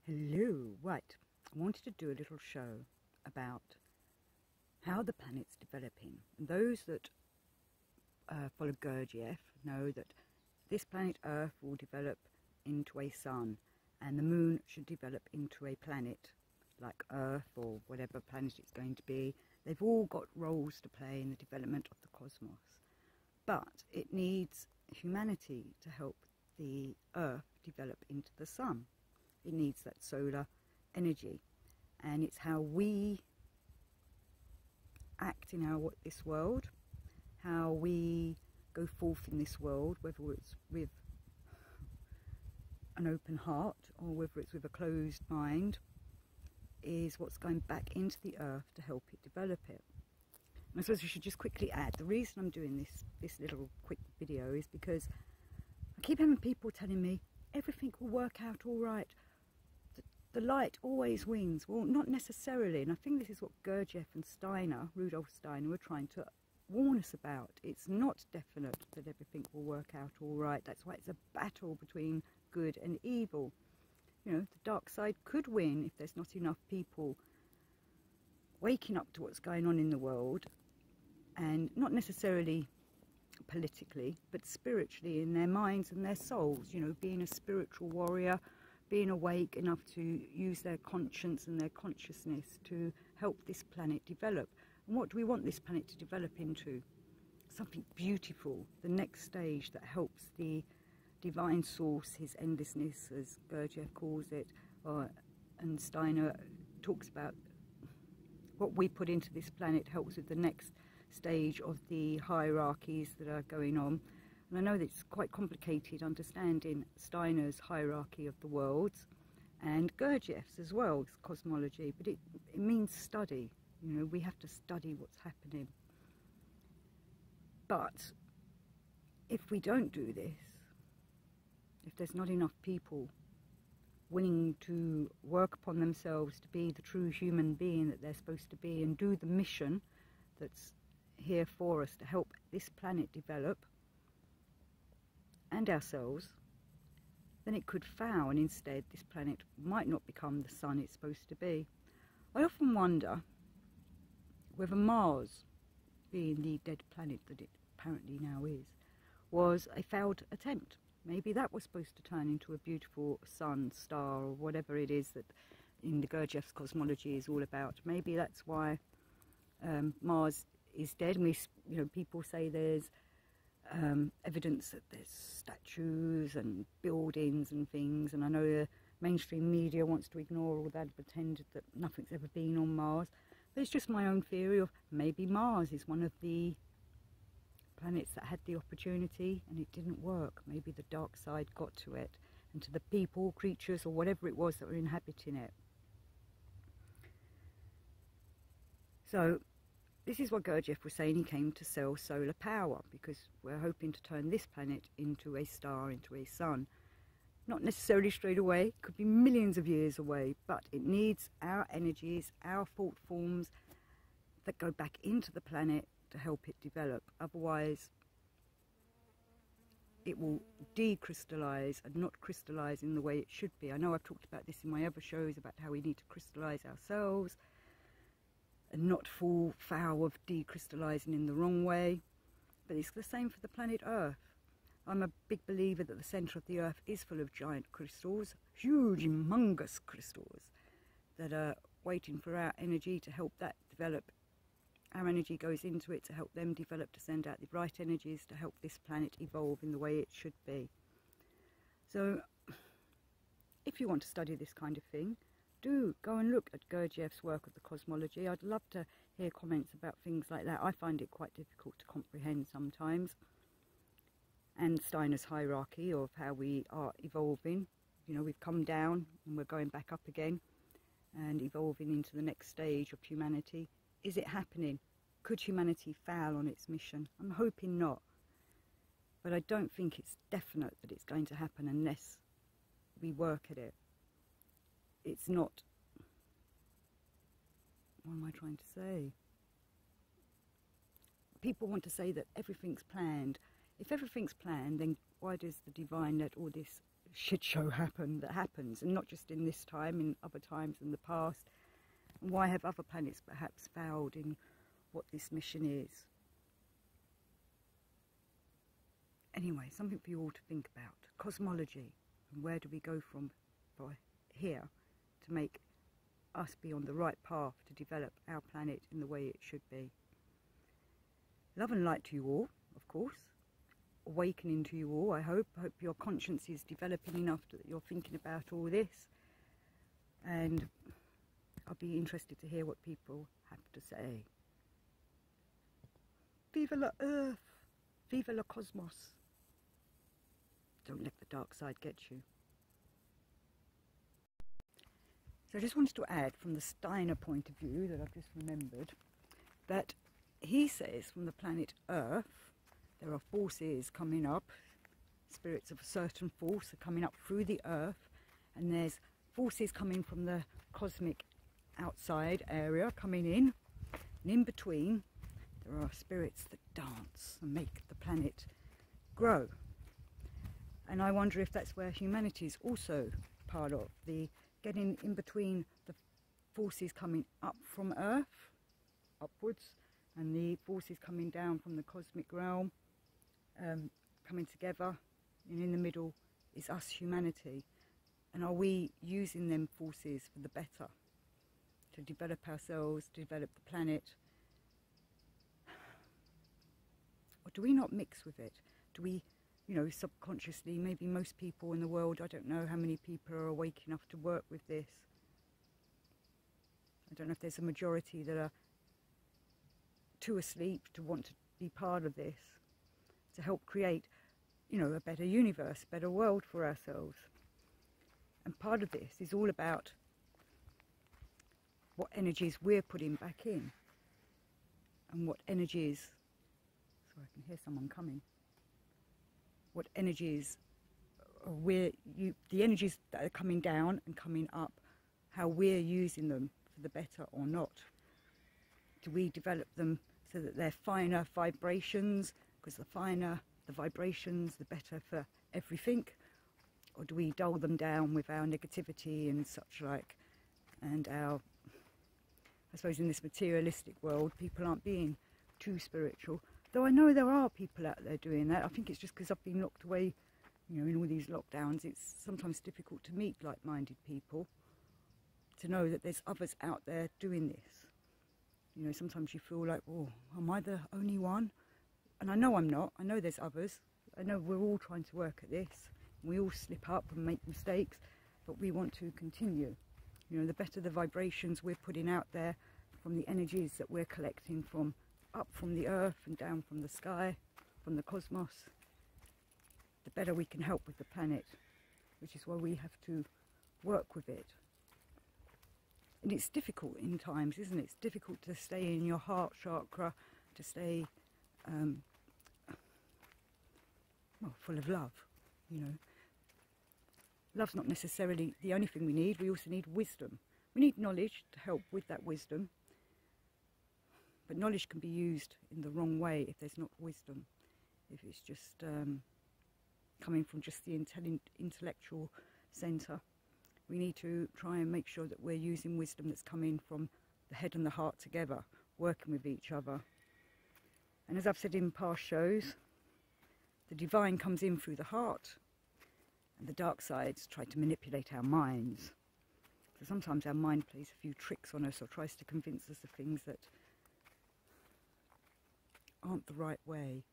Hello, right. I wanted to do a little show about how the planet's developing. And those that follow Gurdjieff know that this planet Earth will develop into a sun, and the moon should develop into a planet like Earth or whatever planet it's going to be. They've all got roles to play in the development of the cosmos. But it needs humanity to help the Earth develop into the sun. It needs that solar energy, and it's how we act in this world, how we go forth in this world, whether it's with an open heart or whether it's with a closed mind, is what's going back into the earth to help it develop it. And I suppose we should just quickly add, the reason I'm doing this little quick video is because I keep having people telling me everything will work out all right. The light always wins. Well, not necessarily, and I think this is what Gurdjieff and Steiner, Rudolf Steiner, were trying to warn us about. It's not definite that everything will work out all right. That's why it's a battle between good and evil. You know, the dark side could win if there's not enough people waking up to what's going on in the world, and not necessarily politically, but spiritually in their minds and their souls, you know, being a spiritual warrior, being awake enough to use their conscience and their consciousness to help this planet develop. And what do we want this planet to develop into? Something beautiful, the next stage that helps the divine source, his endlessness, as Gurdjieff calls it, and Steiner talks about what we put into this planet helps with the next stage of the hierarchies that are going on. And I know that it's quite complicated understanding Steiner's hierarchy of the worlds and Gurdjieff's as well, cosmology, but it means study. You know, we have to study what's happening. But if we don't do this, if there's not enough people willing to work upon themselves to be the true human being that they're supposed to be and do the mission that's here for us to help this planet develop, and ourselves, then it could fail, and instead this planet might not become the sun it's supposed to be. I often wonder whether Mars, being the dead planet that it apparently now is, was a failed attempt. Maybe that was supposed to turn into a beautiful sun, star, or whatever it is that in the Gurdjieff's cosmology is all about. Maybe that's why Mars is dead. And people say there's evidence that there's statues and buildings and things, and I know the mainstream media wants to ignore all that and pretend that nothing's ever been on Mars, but it's just my own theory of maybe Mars is one of the planets that had the opportunity and it didn't work. Maybe the dark side got to it and to the people, creatures, or whatever it was that were inhabiting it. So this is what Gurdjieff was saying. He came to sell solar power because we're hoping to turn this planet into a star, into a sun. Not necessarily straight away, it could be millions of years away, but it needs our energies, our thought forms that go back into the planet to help it develop. Otherwise, it will decrystallize and not crystallize in the way it should be. I know I've talked about this in my other shows about how we need to crystallize ourselves and not fall foul of decrystallizing in the wrong way. But it's the same for the planet Earth. I'm a big believer that the centre of the Earth is full of giant crystals, huge, humongous crystals, that are waiting for our energy to help that develop. Our energy goes into it to help them develop, to send out the right energies to help this planet evolve in the way it should be. So, if you want to study this kind of thing, do go and look at Gurdjieff's work of the cosmology. I'd love to hear comments about things like that. I find it quite difficult to comprehend sometimes. And Steiner's hierarchy of how we are evolving. You know, we've come down and we're going back up again and evolving into the next stage of humanity. Is it happening? Could humanity fail on its mission? I'm hoping not. But I don't think it's definite that it's going to happen unless we work at it. It's not... What am I trying to say? People want to say that everything's planned. If everything's planned, then why does the divine let all this shit show that happens, and not just in this time, in other times in the past. And why have other planets perhaps failed in what this mission is? Anyway, something for you all to think about. Cosmology, and where do we go from here to make us be on the right path to develop our planet in the way it should be. Love and light to you all, of course. Awakening to you all, I hope. I hope your conscience is developing enough that you're thinking about all this. And I'll be interested to hear what people have to say. Viva la Earth! Viva la Cosmos! Don't let the dark side get you. So I just wanted to add, from the Steiner point of view that I've just remembered, that he says from the planet Earth there are forces coming up, spirits of a certain force are coming up through the Earth, and there's forces coming from the cosmic outside area coming in, and in between there are spirits that dance and make the planet grow. And I wonder if that's where humanity is also part of, the getting in between the forces coming up from Earth, upwards, and the forces coming down from the cosmic realm, coming together, and in the middle is us, humanity. And are we using them forces for the better, to develop ourselves, to develop the planet? Or do we not mix with it? Do we, you know, subconsciously, maybe most people in the world, I don't know how many people are awake enough to work with this. I don't know if there's a majority that are too asleep to want to be part of this, to help create, you know, a better universe, a better world for ourselves. And part of this is all about what energies we're putting back in, and what energies, so I can hear someone coming, what energies the energies that are coming down and coming up, how we're using them for the better or not. Do we develop them so that they're finer vibrations, because the finer the vibrations, the better for everything? Or do we dull them down with our negativity and such like, and our, I suppose in this materialistic world, people aren't being too spiritual. Though I know there are people out there doing that. I think it's just because I've been locked away, you know, in all these lockdowns. It's sometimes difficult to meet like-minded people, to know that there's others out there doing this. You know, sometimes you feel like, oh, am I the only one? And I know I'm not. I know there's others. I know we're all trying to work at this. We all slip up and make mistakes, but we want to continue. You know, the better the vibrations we're putting out there from the energies that we're collecting from up from the earth and down from the sky, from the cosmos, the better we can help with the planet, which is why we have to work with it. And it's difficult in times, isn't it? It's difficult to stay in your heart chakra, to stay well, full of love, you know. Love's not necessarily the only thing we need. We also need wisdom. We need knowledge to help with that wisdom. But knowledge can be used in the wrong way if there's not wisdom. If it's just coming from just the intellectual centre. We need to try and make sure that we're using wisdom that's coming from the head and the heart together, working with each other. And as I've said in past shows, the divine comes in through the heart, and the dark sides try to manipulate our minds. So sometimes our mind plays a few tricks on us, or tries to convince us of things that aren't the right way.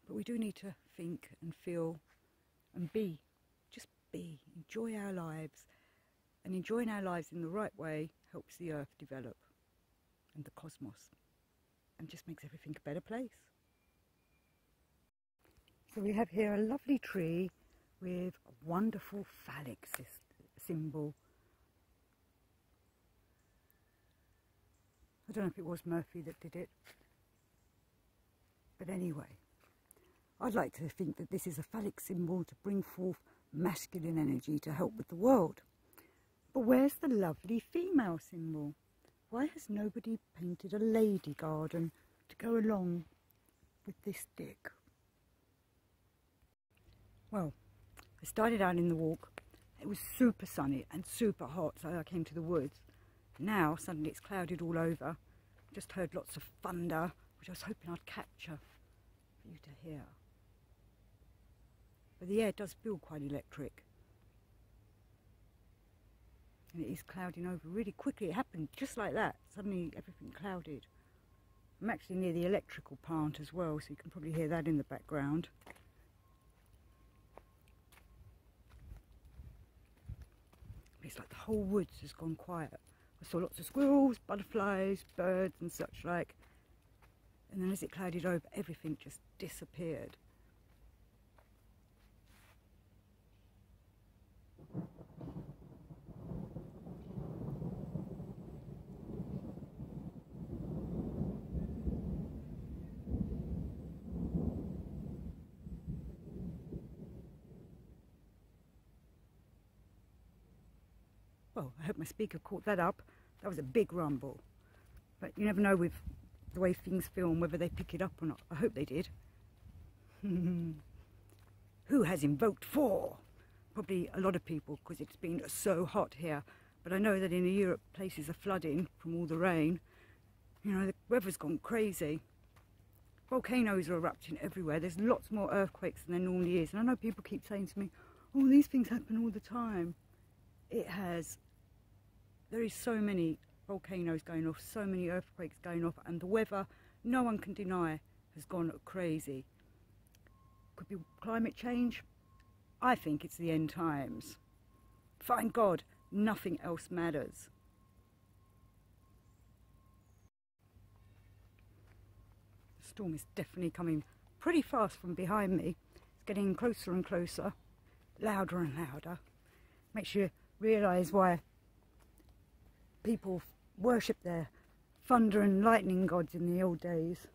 But we do need to think and feel and be. Just be. Enjoy our lives. And enjoying our lives in the right way helps the earth develop, and the cosmos, and just makes everything a better place. So we have here a lovely tree with a wonderful phallic symbol. I don't know if it was Murphy that did it, but anyway, I'd like to think that this is a phallic symbol to bring forth masculine energy to help with the world. But where's the lovely female symbol? Why has nobody painted a lady garden to go along with this stick? Well, I started out in the walk. It was super sunny and super hot, so I came to the woods. Now, suddenly it's clouded all over. Just heard lots of thunder, which I was hoping I'd capture for you to hear. But the air does feel quite electric. And it is clouding over really quickly. It happened just like that. Suddenly everything clouded. I'm actually near the electrical plant as well, so you can probably hear that in the background. It's like the whole woods has gone quiet. I saw lots of squirrels, butterflies, birds and such like. And then as it clouded over, everything just disappeared. Well, I hope my speaker caught that up. That was a big rumble. But you never know with the way things film whether they pick it up or not. I hope they did. Who has invoked for? Probably a lot of people, because it's been so hot here. But I know that in Europe places are flooding from all the rain. You know, the weather's gone crazy. Volcanoes are erupting everywhere. There's lots more earthquakes than there normally is. And I know people keep saying to me, oh, these things happen all the time. It has. There is so many volcanoes going off, so many earthquakes going off, and the weather, no one can deny, has gone crazy. Could be climate change. I think it's the end times. Thank God, nothing else matters. The storm is definitely coming pretty fast from behind me. It's getting closer and closer, louder and louder. Makes you realise why people worship their thunder and lightning gods in the old days.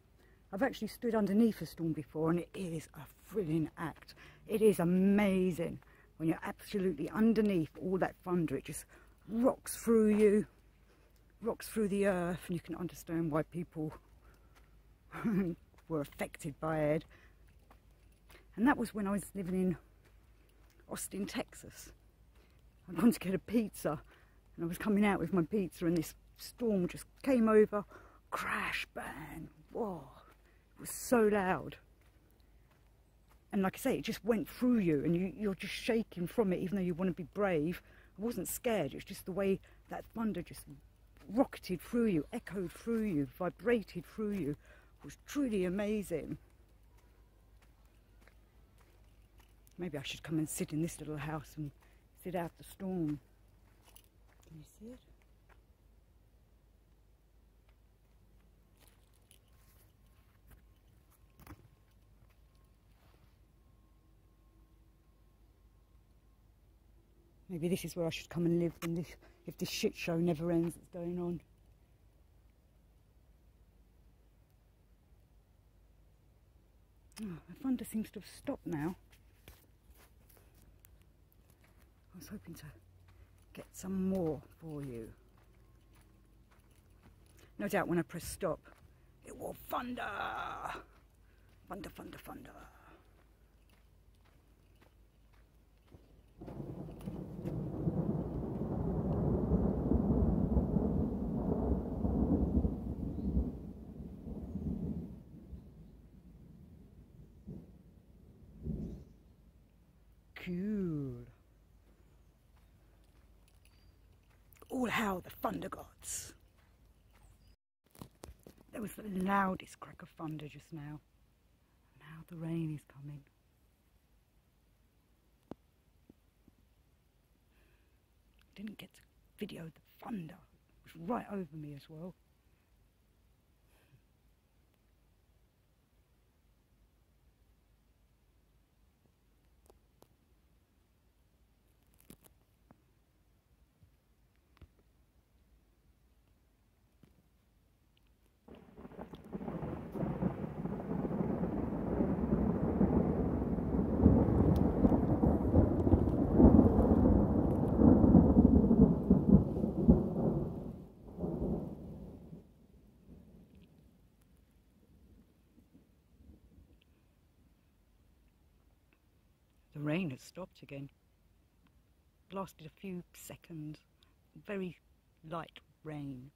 I've actually stood underneath a storm before, and it is a thrilling act. It is amazing when you're absolutely underneath all that thunder. It just rocks through you, rocks through the earth, and you can understand why people were affected by it. And that was when I was living in Austin, Texas. I'd gone to get a pizza, and I was coming out with my pizza, and this storm just came over, crash, bang, whoa, it was so loud. And like I say, it just went through you, and you're just shaking from it, even though you want to be brave. I wasn't scared, it was just the way that thunder just rocketed through you, echoed through you, vibrated through you. It was truly amazing. Maybe I should come and sit in this little house and sit out the storm. Can you see it? Maybe this is where I should come and live when if this shit show never ends that's going on. Oh, the thunder seems to have stopped now. I was hoping to get some more for you. No doubt when I press stop, it will thunder. Thunder, thunder, thunder. Cool. All hail the thunder gods. There was the loudest crack of thunder just now. Now the rain is coming. Didn't get to video the thunder. It was right over me as well. The rain has stopped again. Lasted a few seconds. Very light rain.